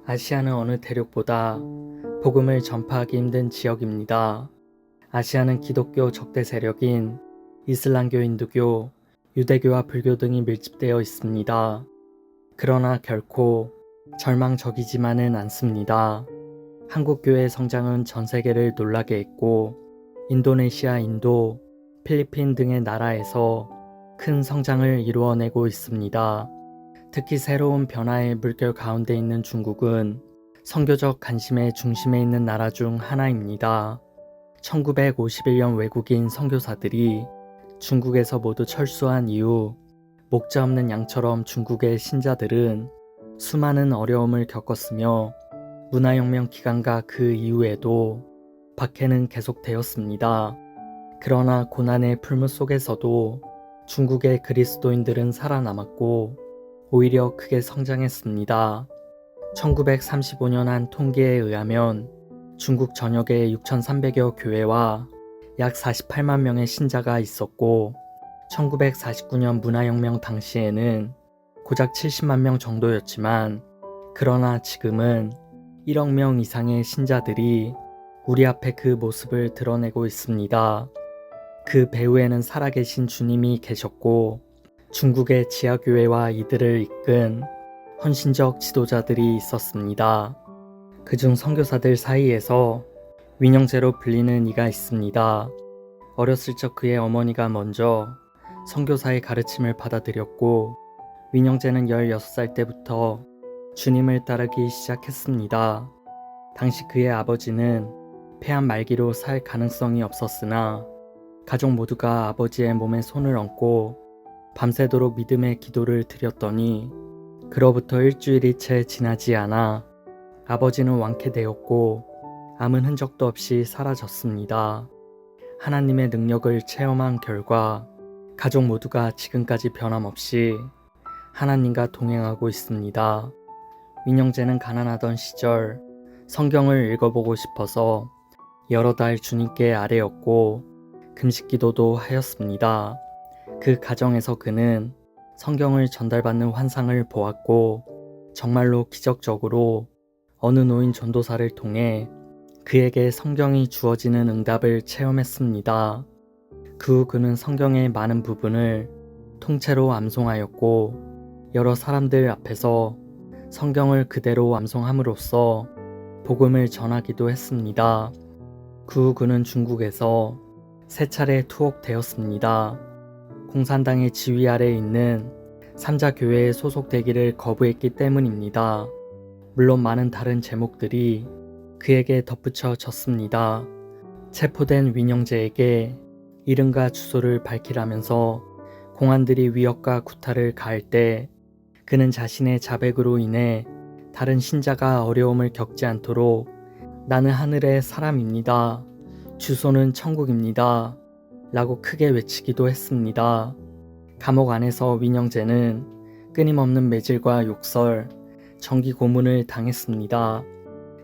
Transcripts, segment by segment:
아시아는 어느 대륙보다 복음을 전파하기 힘든 지역입니다. 아시아는 기독교 적대 세력인 이슬람교, 힌두교, 유대교와 불교 등이 밀집되어 있습니다. 그러나 결코 절망적이지만은 않습니다. 한국교회의 성장은 전 세계를 놀라게 했고, 인도네시아, 인도, 필리핀 등의 나라에서 큰 성장을 이루어내고 있습니다. 특히 새로운 변화의 물결 가운데 있는 중국은 선교적 관심의 중심에 있는 나라 중 하나입니다. 1951년 외국인 선교사들이 중국에서 모두 철수한 이후 목자 없는 양처럼 중국의 신자들은 수많은 어려움을 겪었으며 문화혁명 기간과 그 이후에도 박해는 계속되었습니다. 그러나 고난의 풀무 속에서도 중국의 그리스도인들은 살아남았고 오히려 크게 성장했습니다. 1935년 한 통계에 의하면 중국 전역에 6,300여 교회와 약 48만 명의 신자가 있었고 1949년 문화혁명 당시에는 고작 70만 명 정도였지만 그러나 지금은 1억 명 이상의 신자들이 우리 앞에 그 모습을 드러내고 있습니다. 그 배후에는 살아계신 주님이 계셨고 중국의 지하교회와 이들을 이끈 헌신적 지도자들이 있었습니다. 그중 선교사들 사이에서 win영제로 불리는 이가 있습니다. 어렸을 적 그의 어머니가 먼저 선교사의 가르침을 받아들였고 win영제는 16살 때부터 주님을 따르기 시작했습니다. 당시 그의 아버지는 폐암 말기로 살 가능성이 없었으나 가족 모두가 아버지의 몸에 손을 얹고 밤새도록 믿음의 기도를 드렸더니 그로부터 일주일이 채 지나지 않아 아버지는 완쾌되었고 아무 흔적도 없이 사라졌습니다. 하나님의 능력을 체험한 결과 가족 모두가 지금까지 변함없이 하나님과 동행하고 있습니다. win영제는 가난하던 시절 성경을 읽어보고 싶어서 여러 달 주님께 아뢰었고 금식 기도도 하였습니다. 그 과정에서 그는 성경을 전달받는 환상을 보았고 정말로 기적적으로 어느 노인 전도사를 통해 그에게 성경이 주어지는 응답을 체험했습니다. 그 후 그는 성경의 많은 부분을 통째로 암송하였고 여러 사람들 앞에서 성경을 그대로 암송함으로써 복음을 전하기도 했습니다. 그 후 그는 중국에서 3차례 투옥되었습니다. 공산당의 지휘 아래 있는 삼자교회에 소속되기를 거부했기 때문입니다. 물론 많은 다른 제목들이 그에게 덧붙여졌습니다. 체포된 win영제에게 이름과 주소를 밝히라면서 공안들이 위협과 구타를 가할 때 그는 자신의 자백으로 인해 다른 신자가 어려움을 겪지 않도록 나는 하늘의 사람입니다. 주소는 천국입니다. 라고 크게 외치기도 했습니다. 감옥 안에서 win영제는 끊임없는 매질과 욕설, 정기 고문을 당했습니다.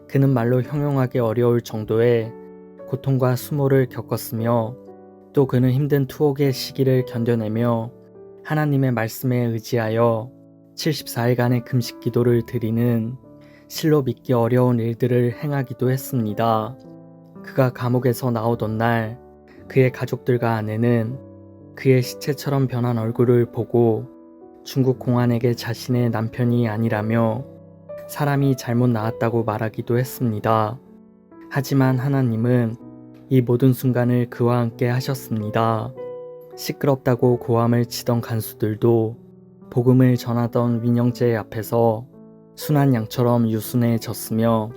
그는 말로 형용하기 어려울 정도의 고통과 수모를 겪었으며 또 그는 힘든 투옥의 시기를 견뎌내며 하나님의 말씀에 의지하여 74일간의 금식 기도를 드리는 실로 믿기 어려운 일들을 행하기도 했습니다. 그가 감옥에서 나오던 날 그의 가족들과 아내는 그의 시체처럼 변한 얼굴을 보고 중국 공안에게 자신의 남편이 아니라며 사람이 잘못 나왔다고 말하기도 했습니다. 하지만 하나님은 이 모든 순간을 그와 함께 하셨습니다. 시끄럽다고 고함을 치던 간수들도 복음을 전하던 win영제 앞에서 순한 양처럼 유순해졌으며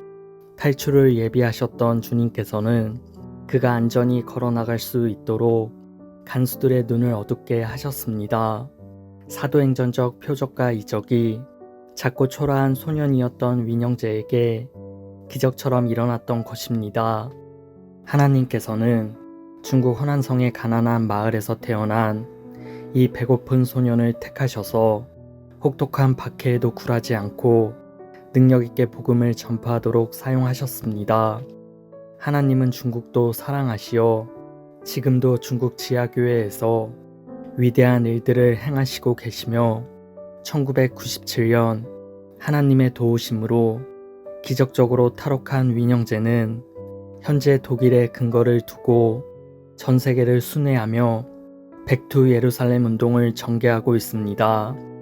탈출을 예비하셨던 주님께서는 그가 안전히 걸어나갈 수 있도록 간수들의 눈을 어둡게 하셨습니다. 사도행전적 표적과 이적이 작고 초라한 소년이었던 win영제에게 기적처럼 일어났던 것입니다. 하나님께서는 중국 허난성의 가난한 마을에서 태어난 이 배고픈 소년을 택하셔서 혹독한 박해에도 굴하지 않고 능력 있게 복음을 전파하도록 사용하셨습니다. 하나님은 중국도 사랑하시어 지금도 중국 지하교회에서 위대한 일들을 행하시고 계시며 1997년 하나님의 도우심으로 기적적으로 탈옥한 윈영제는 현재 독일에 근거를 두고 전 세계를 순회하며 백투 예루살렘 운동을 전개하고 있습니다.